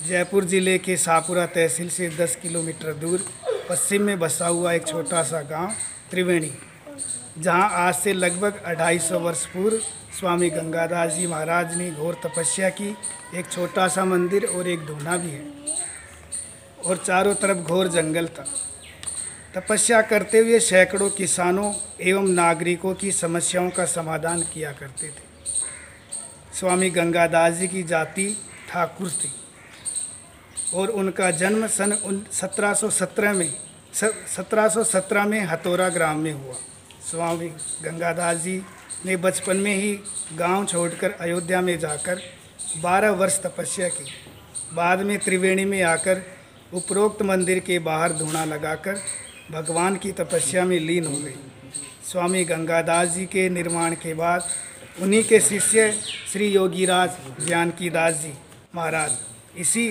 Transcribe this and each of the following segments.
जयपुर जिले के शाहपुरा तहसील से 10 किलोमीटर दूर पश्चिम में बसा हुआ एक छोटा सा गांव त्रिवेणी, जहां आज से लगभग 250 वर्ष पूर्व स्वामी गंगादास जी महाराज ने घोर तपस्या की। एक छोटा सा मंदिर और एक धूना भी है और चारों तरफ घोर जंगल था। तपस्या करते हुए सैकड़ों किसानों एवं नागरिकों की समस्याओं का समाधान किया करते थे। स्वामी गंगादास जी की जाति ठाकुर थी और उनका जन्म सन 1717 में हथौरा ग्राम में हुआ। स्वामी गंगादास जी ने बचपन में ही गांव छोड़कर अयोध्या में जाकर 12 वर्ष तपस्या की। बाद में त्रिवेणी में आकर उपरोक्त मंदिर के बाहर धूना लगाकर भगवान की तपस्या में लीन हो गई। स्वामी गंगादास जी के निर्माण के बाद उन्हीं के शिष्य श्री योगीराज जानकीदास जी महाराज इसी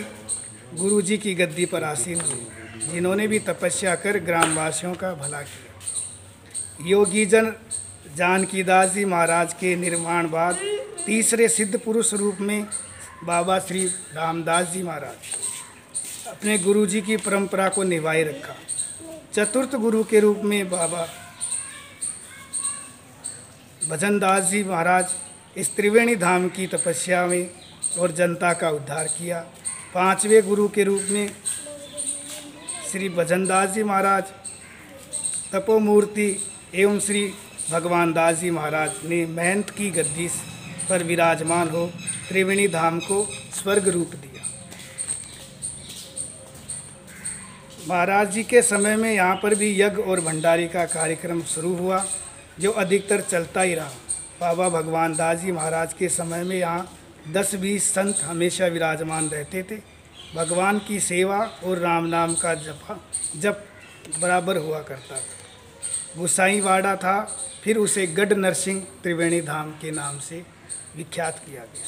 गुरु जी की गद्दी पर आसीन हुए, जिन्होंने भी तपस्या कर ग्रामवासियों का भला किया। योगी जन जानकीदास जी महाराज के निर्माण बाद तीसरे सिद्ध पुरुष रूप में बाबा श्री रामदास जी महाराज अपने गुरु जी की परंपरा को निभाए रखा। चतुर्थ गुरु के रूप में बाबा भजनदास जी महाराज इस त्रिवेणी धाम की तपस्या में और जनता का उद्धार किया। पांचवें गुरु के रूप में श्री भजनदास जी महाराज तपोमूर्ति एवं श्री भगवान दास जी महाराज ने महंत की गद्दी पर विराजमान हो त्रिवेणी धाम को स्वर्ग रूप दिया। महाराज जी के समय में यहाँ पर भी यज्ञ और भंडारी का कार्यक्रम शुरू हुआ, जो अधिकतर चलता ही रहा। बाबा भगवान दास जी महाराज के समय में यहाँ 10-20 संत हमेशा विराजमान रहते थे। भगवान की सेवा और राम नाम का जप बराबर हुआ करता था। गुसाईवाड़ा था, फिर उसे गढ़ नरसिंह त्रिवेणी धाम के नाम से विख्यात किया गया।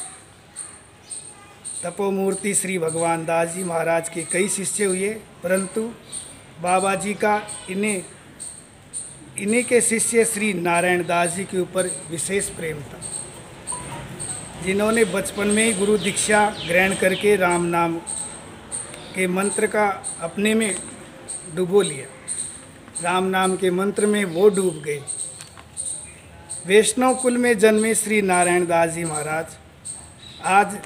तपोमूर्ति श्री भगवान दास जी महाराज के कई शिष्य हुए, परंतु बाबा जी का इन्हीं के शिष्य श्री नारायण दास जी के ऊपर विशेष प्रेम था, जिन्होंने बचपन में ही गुरु दीक्षा ग्रहण करके राम नाम के मंत्र का अपने में डुबो लिया। राम नाम के मंत्र में वो डूब गए। वैष्णव कुल में जन्मे श्री नारायण दास जी महाराज आज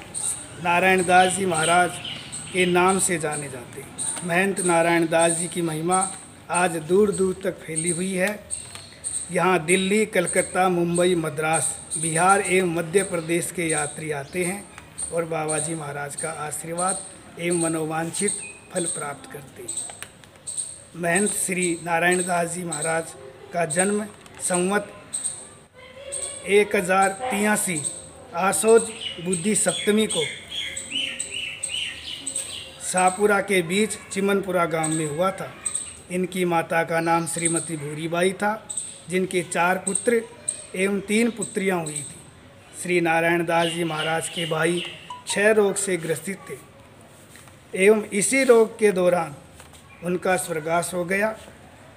नारायण दास जी महाराज के नाम से जाने जाते हैं। महंत नारायण दास जी की महिमा आज दूर दूर तक फैली हुई है। यहाँ दिल्ली, कलकत्ता, मुंबई, मद्रास, बिहार एवं मध्य प्रदेश के यात्री आते हैं और बाबा जी महाराज का आशीर्वाद एवं मनोवांछित फल प्राप्त करते हैं। महंत श्री नारायण दास जी महाराज का जन्म संवत 1083 आसोज बुद्धि सप्तमी को शाहपुरा के बीच चिमनपुरा गांव में हुआ था। इनकी माता का नाम श्रीमती भूरीबाई था, जिनके 4 पुत्र एवं 3 पुत्रियां हुई थी। श्री नारायण दास जी महाराज के भाई क्षय रोग से ग्रसित थे एवं इसी रोग के दौरान उनका स्वर्गवास हो गया।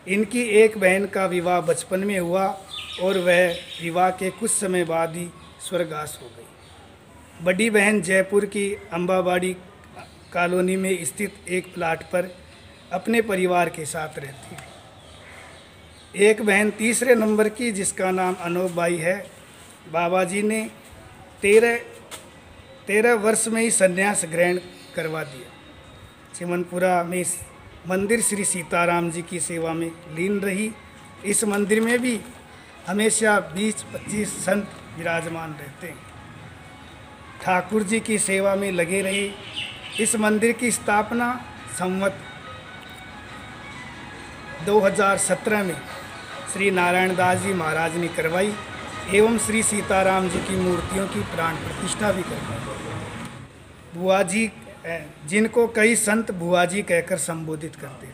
इनकी एक बहन का विवाह बचपन में हुआ और वह विवाह के कुछ समय बाद ही स्वर्गवास हो गई। बड़ी बहन जयपुर की अम्बाबाड़ी कॉलोनी में स्थित एक प्लाट पर अपने परिवार के साथ रहती है। एक बहन तीसरे नंबर की, जिसका नाम अनोप बाई है। बाबा जी ने 13 वर्ष में ही संन्यास ग्रहण करवा दिया। चिमनपुरा में मंदिर श्री सीताराम जी की सेवा में लीन रही। इस मंदिर में भी हमेशा 20-25 संत विराजमान रहते हैं। ठाकुर जी की सेवा में लगे रहे। इस मंदिर की स्थापना संवत 2017 में श्री नारायण दास जी महाराज ने करवाई एवं श्री सीताराम जी की मूर्तियों की प्राण प्रतिष्ठा भी करवाई। बुआ जी, जिनको कई संत बुआ जी कहकर संबोधित करते थे,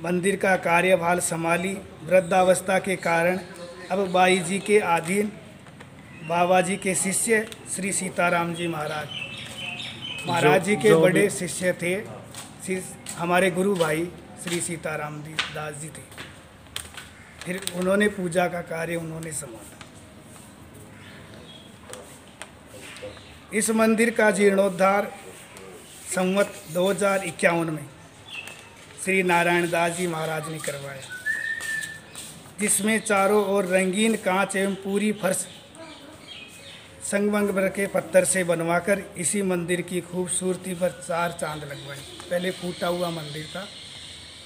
मंदिर का कार्यभार संभाली। वृद्धावस्था के कारण अब बाई जी के अधीन बाबा जी के शिष्य श्री सीताराम जी महाराज जी के बड़े शिष्य थे। हमारे गुरु भाई श्री सीताराम दास जी थे। फिर उन्होंने पूजा का कार्य संभाला। इस मंदिर का जीर्णोद्धार संवत 2051 में श्री नारायण दास जी महाराज ने करवाया, जिसमें चारों ओर रंगीन कांच एवं पूरी फर्श संगमरमर के पत्थर से बनवाकर इसी मंदिर की खूबसूरती पर 4 चांद लगवाए। पहले फूटा हुआ मंदिर था,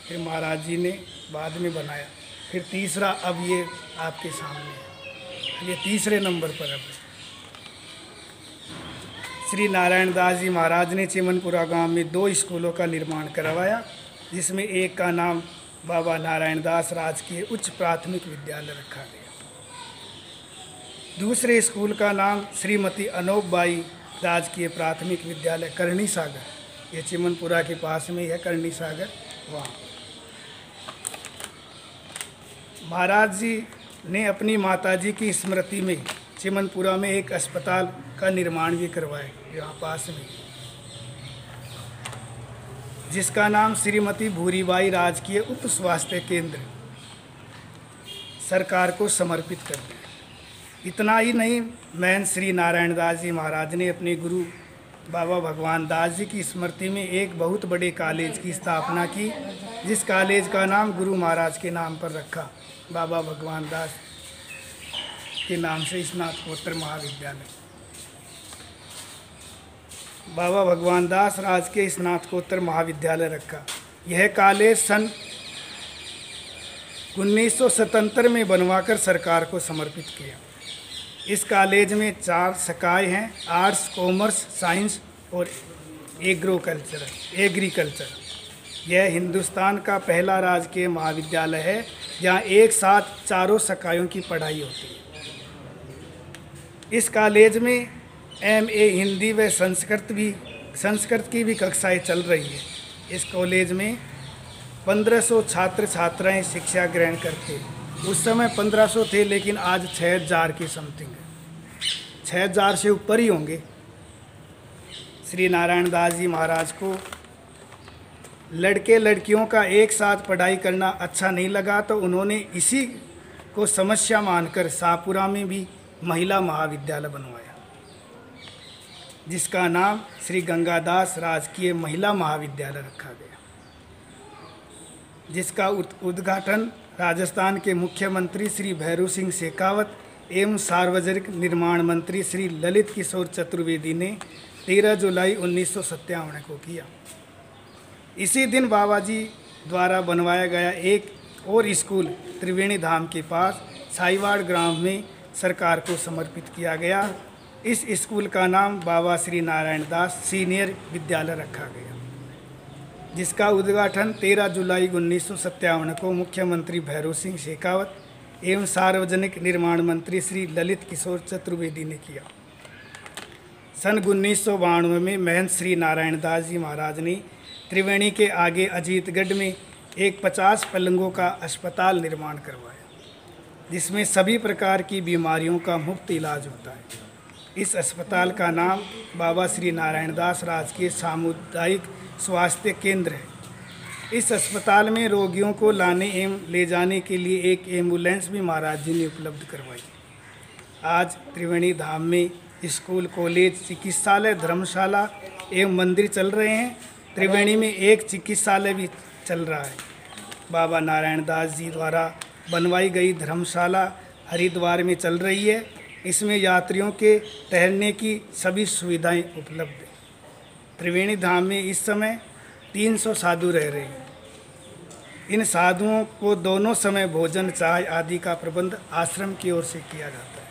फिर महाराज जी ने बाद में बनाया, फिर तीसरा अब ये आपके सामने है, ये तीसरे नंबर पर अब है। श्री नारायण दास जी महाराज ने चिमनपुरा गांव में 2 स्कूलों का निर्माण करवाया, जिसमें एक का नाम बाबा नारायण दास राजकीय उच्च प्राथमिक विद्यालय रखा गया। दूसरे स्कूल का नाम श्रीमती अनोपबाई राजकीय प्राथमिक विद्यालय करणी सागर, ये चिमनपुरा के पास में ही है करणी सागर, वहाँ। महाराज जी ने अपनी माताजी की स्मृति में चिमनपुरा में एक अस्पताल का निर्माण भी करवाया, यहाँ पास में, जिसका नाम श्रीमती भूरीबाई राजकीय उप स्वास्थ्य केंद्र सरकार को समर्पित कर दिया। इतना ही नहीं, महंत श्री नारायण दास जी महाराज ने अपने गुरु बाबा भगवान दास जी की स्मृति में एक बहुत बड़े कॉलेज की स्थापना की, जिस कॉलेज का नाम गुरु महाराज के नाम पर रखा, बाबा भगवान दास के नाम से स्नातकोत्तर महाविद्यालय। बाबा भगवान दास राज के स्नातकोत्तर महाविद्यालय रखा। यह कॉलेज सन 1977 में बनवाकर सरकार को समर्पित किया। इस कॉलेज में 4 शाखाएँ हैं, आर्ट्स, कॉमर्स, साइंस और एग्रीकल्चर। यह हिंदुस्तान का पहला राजकीय महाविद्यालय है जहाँ एक साथ 4 शाखाओं की पढ़ाई होती है। इस कॉलेज में MA हिंदी व संस्कृत की भी कक्षाएं चल रही है। इस कॉलेज में 1500 छात्र छात्राएं शिक्षा ग्रहण करते हैं। उस समय 1500 थे, लेकिन आज 6000 की समथिंग है, 6000 से ऊपर ही होंगे। श्री नारायण दास जी महाराज को लड़के लड़कियों का एक साथ पढ़ाई करना अच्छा नहीं लगा, तो उन्होंने इसी को समस्या मानकर शाहपुरा में भी महिला महाविद्यालय बनवाया, जिसका नाम श्री गंगादास राजकीय महिला महाविद्यालय रखा गया, जिसका उद्घाटन राजस्थान के मुख्यमंत्री श्री भैरू सिंह शेखावत एवं सार्वजनिक निर्माण मंत्री श्री ललित किशोर चतुर्वेदी ने 13 जुलाई 1957 को किया। इसी दिन बाबा जी द्वारा बनवाया गया एक और स्कूल त्रिवेणी धाम के पास साईवाड़ ग्राम में सरकार को समर्पित किया गया। इस स्कूल का नाम बाबा श्री नारायण दास सीनियर विद्यालय रखा गया, जिसका उद्घाटन 13 जुलाई 1957 को मुख्यमंत्री भैरू सिंह शेखावत एवं सार्वजनिक निर्माण मंत्री श्री ललित किशोर चतुर्वेदी ने किया। सन 1992 में महंत श्री नारायण दास जी महाराज ने त्रिवेणी के आगे अजीतगढ़ में एक 50 पलंगों का अस्पताल निर्माण करवाया, जिसमें सभी प्रकार की बीमारियों का मुफ्त इलाज होता है। इस अस्पताल का नाम बाबा श्री नारायण दास राजकीय सामुदायिक स्वास्थ्य केंद्र है। इस अस्पताल में रोगियों को लाने एवं ले जाने के लिए एक एम्बुलेंस भी महाराज जी ने उपलब्ध करवाई। आज त्रिवेणी धाम में स्कूल, कॉलेज, चिकित्सालय, धर्मशाला एवं मंदिर चल रहे हैं। त्रिवेणी में एक चिकित्सालय भी चल रहा है। बाबा नारायण दास जी द्वारा बनवाई गई धर्मशाला हरिद्वार में चल रही है। इसमें यात्रियों के ठहरने की सभी सुविधाएं उपलब्ध हैं। त्रिवेणी धाम में इस समय 300 साधु रह रहे हैं। इन साधुओं को दोनों समय भोजन, चाय आदि का प्रबंध आश्रम की ओर से किया जाता है।